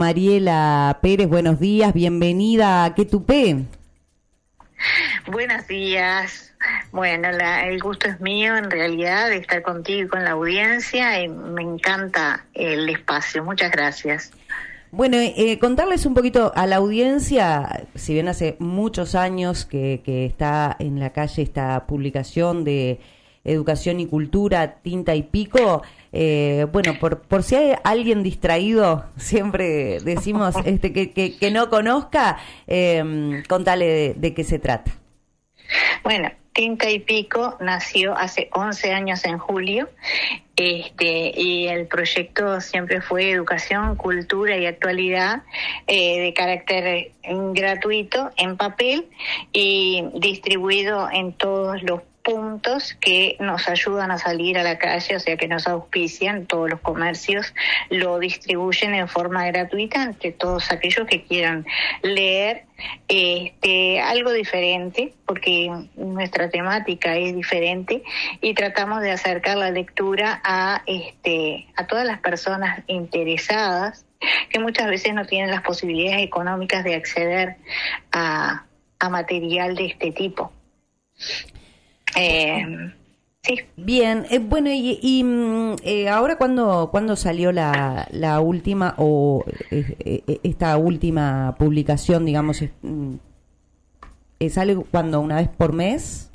Mariela Pérez, buenos días, bienvenida a ¿Qué tupé? Buenos días. Bueno, el gusto es mío en realidad de estar contigo y con la audiencia y me encanta el espacio. Muchas gracias. Bueno, contarles un poquito a la audiencia, si bien hace muchos años que está en la calle esta publicación de Educación y Cultura, Tinta y Pico, bueno, por si hay alguien distraído, siempre decimos que no conozca, contale de qué se trata. Bueno, Tinta y Pico nació hace 11 años en julio, y el proyecto siempre fue educación, cultura y actualidad de carácter gratuito en papel y distribuido en todos los puntos que nos ayudan a salir a la calle, o sea que nos auspician, todos los comercios lo distribuyen en forma gratuita entre todos aquellos que quieran leer algo diferente, porque nuestra temática es diferente y tratamos de acercar la lectura a todas las personas interesadas que muchas veces no tienen las posibilidades económicas de acceder a material de este tipo. Sí. Bien, bueno, y ahora ¿cuándo salió la última o esta última publicación, digamos, sale cuando una vez por mes?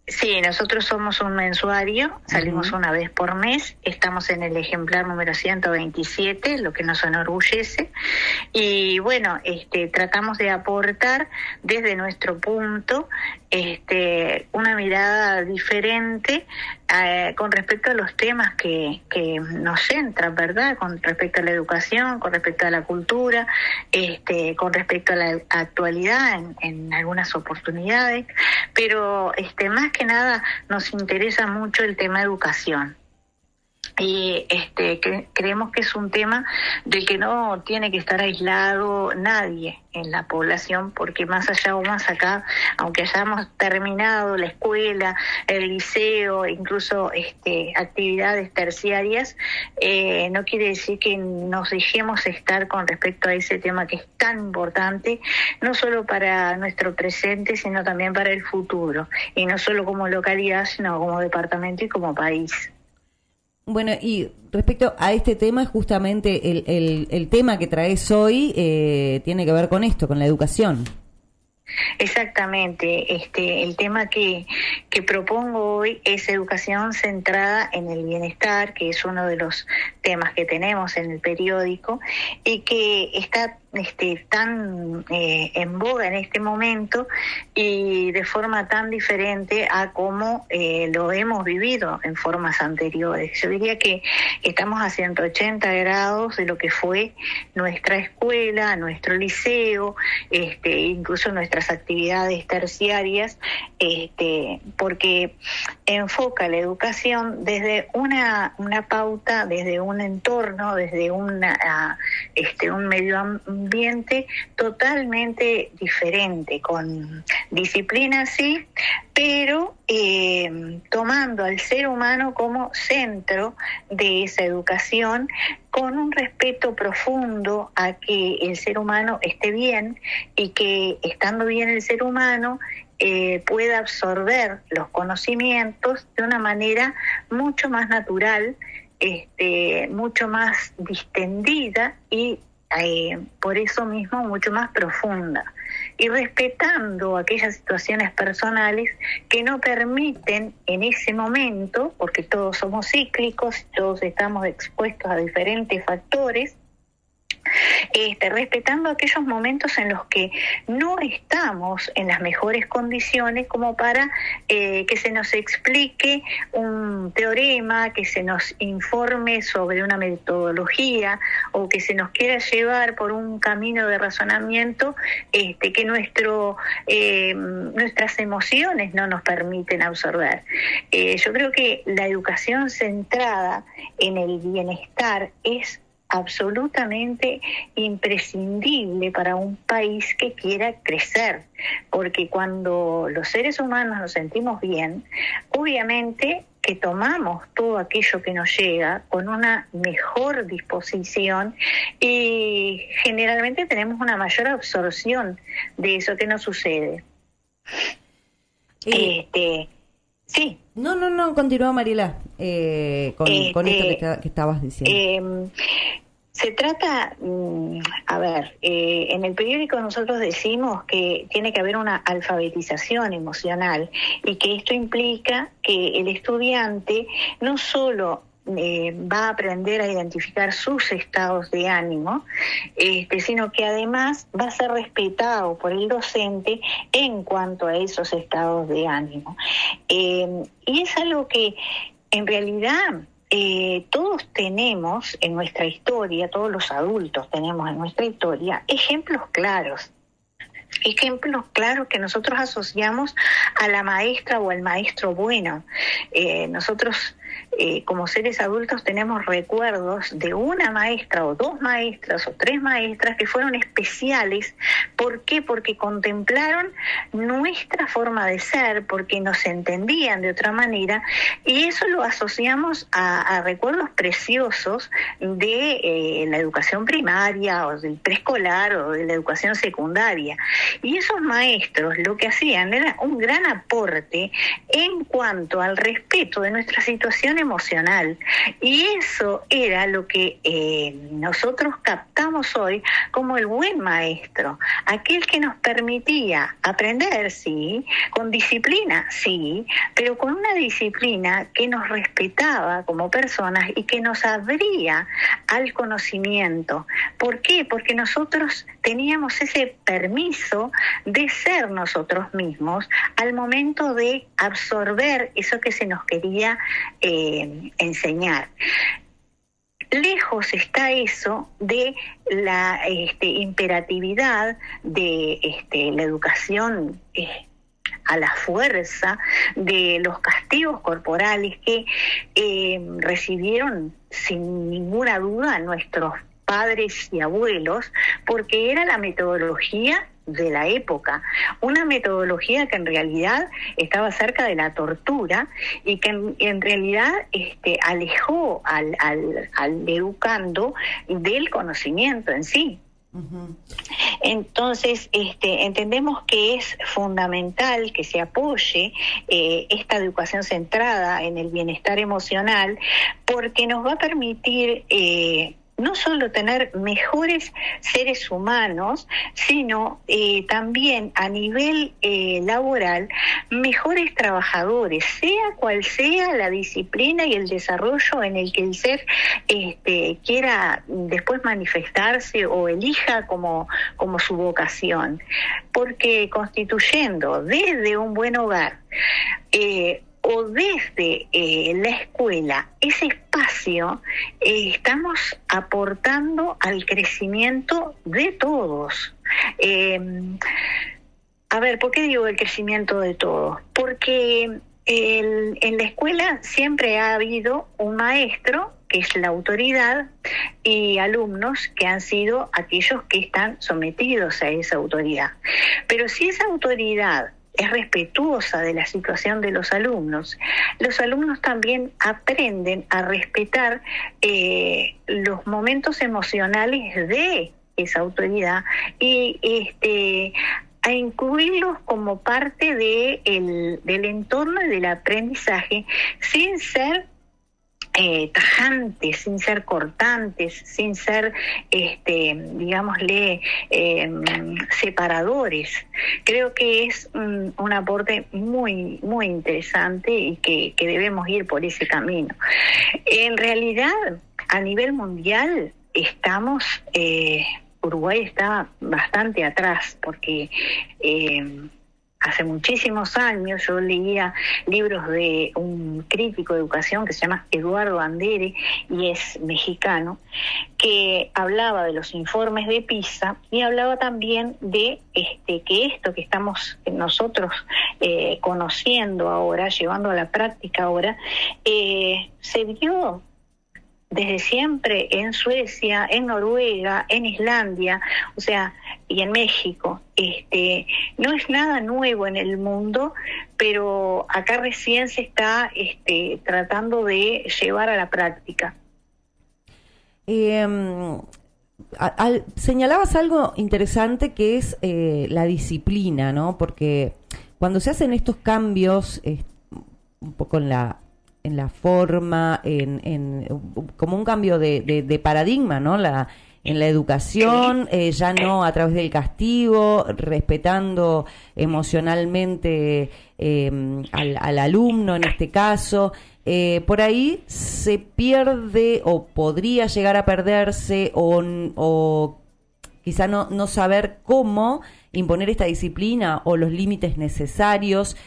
Sí, nosotros somos un mensuario, salimos una vez por mes, estamos en el ejemplar número 127, lo que nos enorgullece, y bueno, tratamos de aportar desde nuestro punto una mirada diferente con respecto a los temas que nos centran, ¿verdad? Con respecto a la educación, con respecto a la cultura, con respecto a la actualidad en algunas oportunidades, pero más que nada nos interesa mucho el tema educación. Y creemos que es un tema del que no tiene que estar aislado nadie en la población, porque más allá o más acá, aunque hayamos terminado la escuela, el liceo, incluso actividades terciarias, no quiere decir que nos dejemos estar con respecto a ese tema que es tan importante, no solo para nuestro presente, sino también para el futuro, y no solo como localidad, sino como departamento y como país. Bueno, y respecto a este tema, justamente el tema que traes hoy tiene que ver con esto, con la educación. Exactamente, el tema que propongo hoy es educación centrada en el bienestar, que es uno de los temas que tenemos en el periódico y que está tan en boga en este momento y de forma tan diferente a como lo hemos vivido en formas anteriores. Yo diría que estamos a 180 grados de lo que fue nuestra escuela, nuestro liceo, incluso nuestras actividades terciarias, porque enfoca la educación desde una pauta, desde un entorno, desde un medio ambiente totalmente diferente, con disciplina sí, pero tomando al ser humano como centro de esa educación, con un respeto profundo a que el ser humano esté bien y que estando bien el ser humano pueda absorber los conocimientos de una manera mucho más natural, mucho más distendida y por eso mismo mucho más profunda, y respetando aquellas situaciones personales que no permiten en ese momento, porque todos somos cíclicos, todos estamos expuestos a diferentes factores, respetando aquellos momentos en los que no estamos en las mejores condiciones como para que se nos explique un teorema, que se nos informe sobre una metodología o que se nos quiera llevar por un camino de razonamiento que nuestras emociones no nos permiten absorber. Yo creo que la educación centrada en el bienestar es absolutamente imprescindible para un país que quiera crecer, porque cuando los seres humanos nos sentimos bien, obviamente que tomamos todo aquello que nos llega con una mejor disposición y generalmente tenemos una mayor absorción de eso que nos sucede. Sí. No, continúa Mariela con esto que estabas diciendo. Se trata, en el periódico nosotros decimos que tiene que haber una alfabetización emocional y que esto implica que el estudiante no solo va a aprender a identificar sus estados de ánimo, sino que además va a ser respetado por el docente en cuanto a esos estados de ánimo. Y es algo que en realidad todos tenemos en nuestra historia, todos los adultos tenemos en nuestra historia ejemplos claros que nosotros asociamos a la maestra o al maestro bueno. Nosotros como seres adultos tenemos recuerdos de una maestra o dos maestras o tres maestras que fueron especiales. ¿Por qué? Porque contemplaron nuestra forma de ser, porque nos entendían de otra manera, y eso lo asociamos a recuerdos preciosos de la educación primaria o del preescolar o de la educación secundaria. Y esos maestros lo que hacían era un gran aporte en cuanto al respeto de nuestra situación emocional, y eso era lo que nosotros captamos hoy como el buen maestro, aquel que nos permitía aprender, sí, con disciplina, sí, pero con una disciplina que nos respetaba como personas y que nos abría al conocimiento. ¿Por qué? Porque nosotros teníamos ese permiso de ser nosotros mismos al momento de absorber eso que se nos quería enseñar. Lejos está eso de la imperatividad de la educación a la fuerza, de los castigos corporales que recibieron sin ninguna duda nuestros padres y abuelos, porque era la metodología de la época, una metodología que en realidad estaba cerca de la tortura y que en realidad alejó al educando del conocimiento en sí. Uh-huh. Entonces, entendemos que es fundamental que se apoye esta educación centrada en el bienestar emocional, porque nos va a permitir no solo tener mejores seres humanos, sino también a nivel laboral, mejores trabajadores, sea cual sea la disciplina y el desarrollo en el que el ser quiera después manifestarse o elija como su vocación. Porque constituyendo desde un buen hogar, o desde la escuela, ese espacio, estamos aportando al crecimiento de todos. ¿Por qué digo el crecimiento de todos? Porque en la escuela siempre ha habido un maestro, que es la autoridad, y alumnos que han sido aquellos que están sometidos a esa autoridad. Pero si esa autoridad es respetuosa de la situación de los alumnos también aprenden a respetar los momentos emocionales de esa autoridad y a incluirlos como parte del entorno y del aprendizaje, sin ser tajantes, sin ser cortantes, sin ser, separadores. Creo que es un aporte muy, muy interesante y que debemos ir por ese camino. En realidad, a nivel mundial, Uruguay está bastante atrás, porque hace muchísimos años yo leía libros de un crítico de educación que se llama Eduardo Andere y es mexicano, que hablaba de los informes de PISA y hablaba también de que esto que estamos nosotros conociendo ahora, llevando a la práctica ahora, se vio desde siempre en Suecia, en Noruega, en Islandia, y en México, no es nada nuevo en el mundo, pero acá recién se está tratando de llevar a la práctica. Señalabas algo interesante que es la disciplina, ¿no? Porque cuando se hacen estos cambios, un poco en la forma, como un cambio de paradigma, ¿no? En la educación, ya no a través del castigo, respetando emocionalmente al alumno en este caso. Por ahí se pierde o podría llegar a perderse o quizá no saber cómo imponer esta disciplina o los límites necesarios.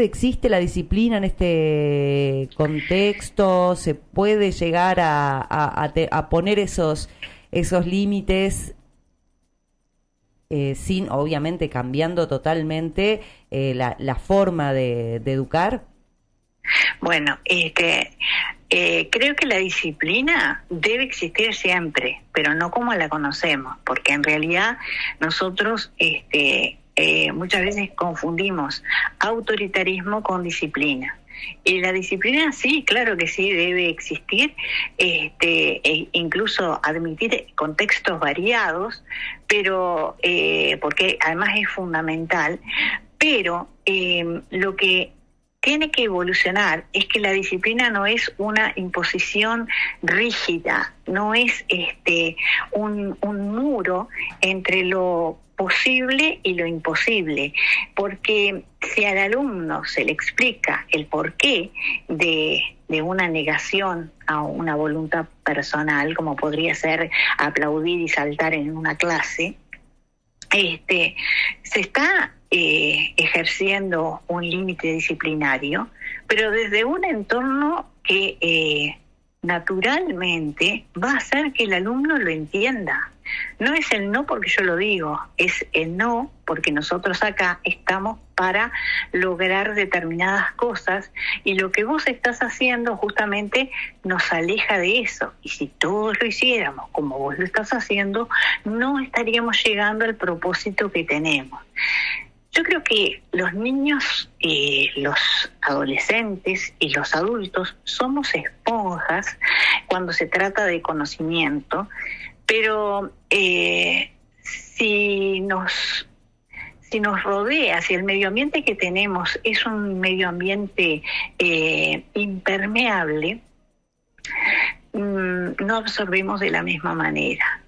¿Existe la disciplina en este contexto? ¿Se puede llegar a poner esos límites sin, obviamente, cambiando totalmente la forma de educar? Bueno, creo que la disciplina debe existir siempre, pero no como la conocemos, porque en realidad nosotros muchas veces confundimos autoritarismo con disciplina. Y la disciplina sí, claro que sí, debe existir, incluso admitir contextos variados, pero porque además es fundamental, pero lo que tiene que evolucionar es que la disciplina no es una imposición rígida, no es un muro entre lo posible y lo imposible, porque si al alumno se le explica el porqué de una negación a una voluntad personal, como podría ser aplaudir y saltar en una clase, se está ejerciendo un límite disciplinario, pero desde un entorno que naturalmente va a hacer que el alumno lo entienda. No es el no porque yo lo digo, es el no porque nosotros acá estamos para lograr determinadas cosas y lo que vos estás haciendo justamente nos aleja de eso. Y si todos lo hiciéramos como vos lo estás haciendo, no estaríamos llegando al propósito que tenemos. Yo creo que los niños, los adolescentes y los adultos somos esponjas cuando se trata de conocimiento, pero si nos rodea, si el medio ambiente que tenemos es un medio ambiente impermeable, no absorbemos de la misma manera.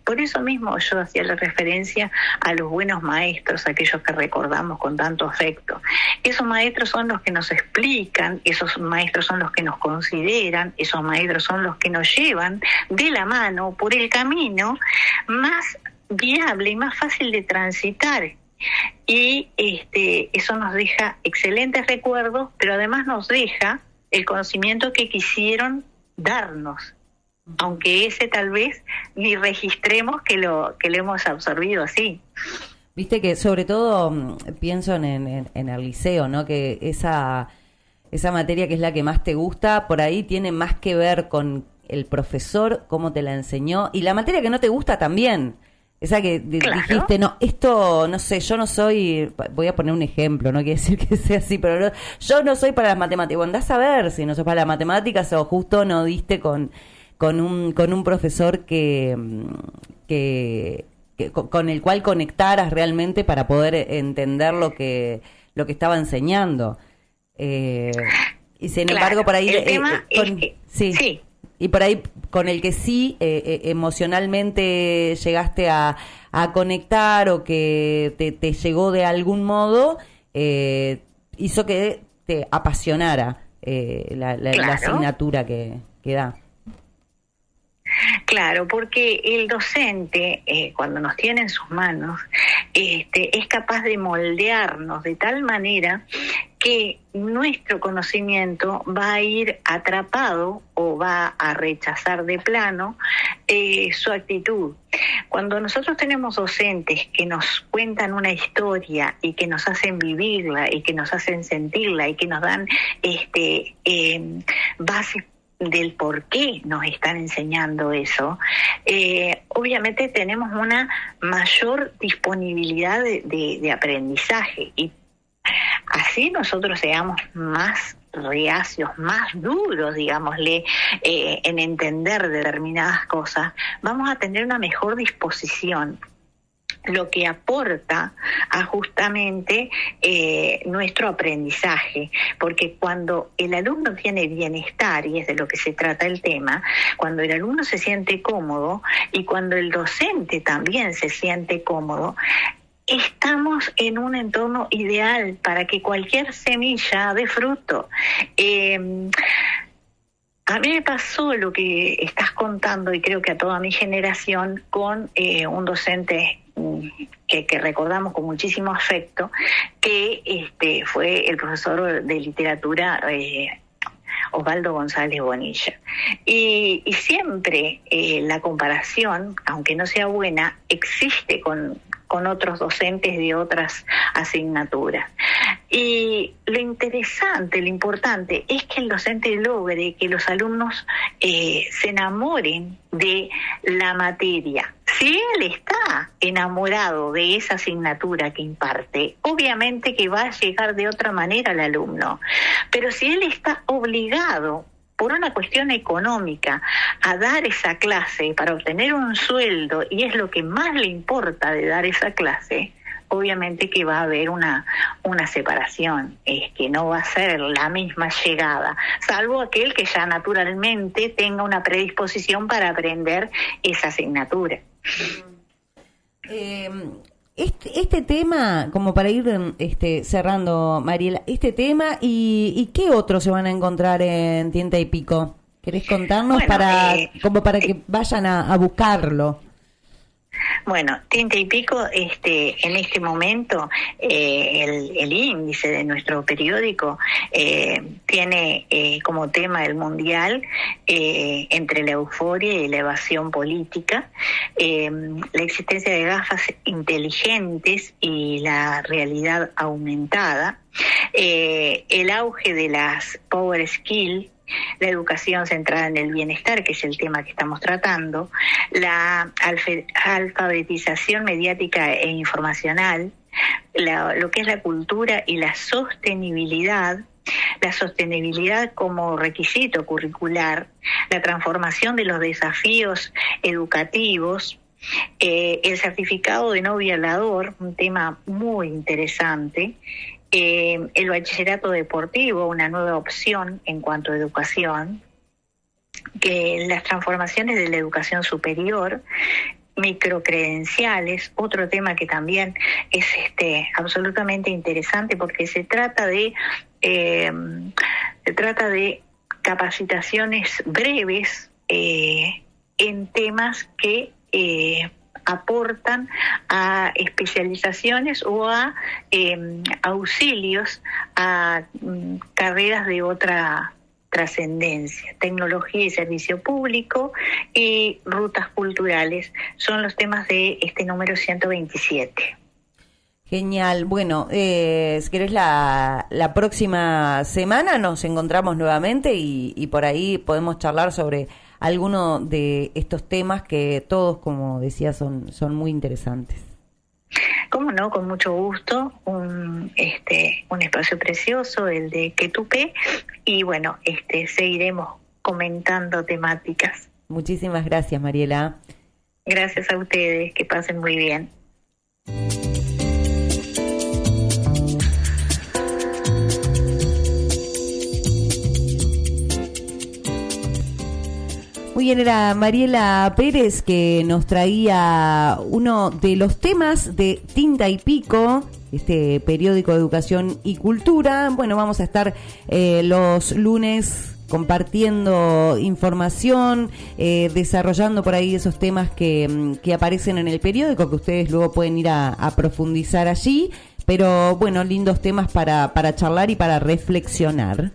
Por eso mismo yo hacía la referencia a los buenos maestros, aquellos que recordamos con tanto afecto. Esos maestros son los que nos explican, esos maestros son los que nos consideran, esos maestros son los que nos llevan de la mano por el camino más viable y más fácil de transitar. Y eso nos deja excelentes recuerdos, pero además nos deja el conocimiento que quisieron darnos, aunque ese tal vez ni registremos que lo hemos absorbido así. Viste que sobre todo pienso en el liceo, ¿no? Que esa materia que es la que más te gusta, por ahí tiene más que ver con el profesor, cómo te la enseñó, y la materia que no te gusta también. Esa que Claro. dijiste, no, esto, no sé, yo no soy, voy a poner un ejemplo, no quiere decir que sea así, pero yo no soy para las matemáticas. Bueno, andás a ver si no sos para las matemáticas o justo no diste con un profesor con el cual conectaras realmente para poder entender lo que estaba enseñando. Y sin embargo, por ahí... el tema es que, sí. Y por ahí, con el que sí emocionalmente llegaste a conectar o que te llegó de algún modo, hizo que te apasionara la asignatura que da. Claro, porque el docente, cuando nos tiene en sus manos, es capaz de moldearnos de tal manera que nuestro conocimiento va a ir atrapado o va a rechazar de plano su actitud. Cuando nosotros tenemos docentes que nos cuentan una historia y que nos hacen vivirla y que nos hacen sentirla y que nos dan bases del por qué nos están enseñando eso, obviamente tenemos una mayor disponibilidad de aprendizaje, y así nosotros seamos más reacios, más duros, digámosle, en entender determinadas cosas, vamos a tener una mejor disposición, lo que aporta a justamente nuestro aprendizaje, porque cuando el alumno tiene bienestar, y es de lo que se trata el tema, cuando el alumno se siente cómodo y cuando el docente también se siente cómodo, estamos en un entorno ideal para que cualquier semilla dé fruto. A mí me pasó lo que estás contando, y creo que a toda mi generación, con un docente que recordamos con muchísimo afecto, que fue el profesor de literatura Osvaldo González Bonilla. Y siempre la comparación, aunque no sea buena, existe con otros docentes de otras asignaturas. Y lo interesante, lo importante, es que el docente logre que los alumnos se enamoren de la materia. Si él está enamorado de esa asignatura que imparte, obviamente que va a llegar de otra manera al alumno. Pero si él está obligado por una cuestión económica a dar esa clase para obtener un sueldo, y es lo que más le importa de dar esa clase, obviamente que va a haber una separación, es que no va a ser la misma llegada, salvo aquel que ya naturalmente tenga una predisposición para aprender esa asignatura. Este tema, como para ir cerrando, Mariela, este tema y ¿qué otros se van a encontrar en Tinta y Pico? ¿Querés contarnos como para que vayan a buscarlo? Bueno, Tinta y Pico, en este momento, el índice de nuestro periódico tiene como tema el mundial, entre la euforia y la evasión política, la existencia de gafas inteligentes y la realidad aumentada, el auge de las power skills, la educación centrada en el bienestar, que es el tema que estamos tratando, la alfabetización mediática e informacional, lo que es la cultura y la sostenibilidad como requisito curricular, la transformación de los desafíos educativos, el certificado de no violador, un tema muy interesante, el bachillerato deportivo, una nueva opción en cuanto a educación, que las transformaciones de la educación superior, microcredenciales, otro tema que también es absolutamente interesante, porque se trata de capacitaciones breves en temas que aportan a especializaciones o a auxilios a carreras de otra trascendencia. Tecnología y servicio público y rutas culturales son los temas de este número 127. Genial. Bueno, si querés la próxima semana nos encontramos nuevamente y por ahí podemos charlar sobre alguno de estos temas que todos, como decía, son muy interesantes. Cómo no, con mucho gusto, un espacio precioso, el de Quetupé, y bueno, seguiremos comentando temáticas. Muchísimas gracias, Mariela. Gracias a ustedes, que pasen muy bien. Muy bien, era Mariela Pérez que nos traía uno de los temas de Tinta y Pico, este periódico de educación y cultura. Bueno, vamos a estar los lunes compartiendo información, desarrollando por ahí esos temas que aparecen en el periódico, que ustedes luego pueden ir a profundizar allí. Pero bueno, lindos temas para charlar y para reflexionar.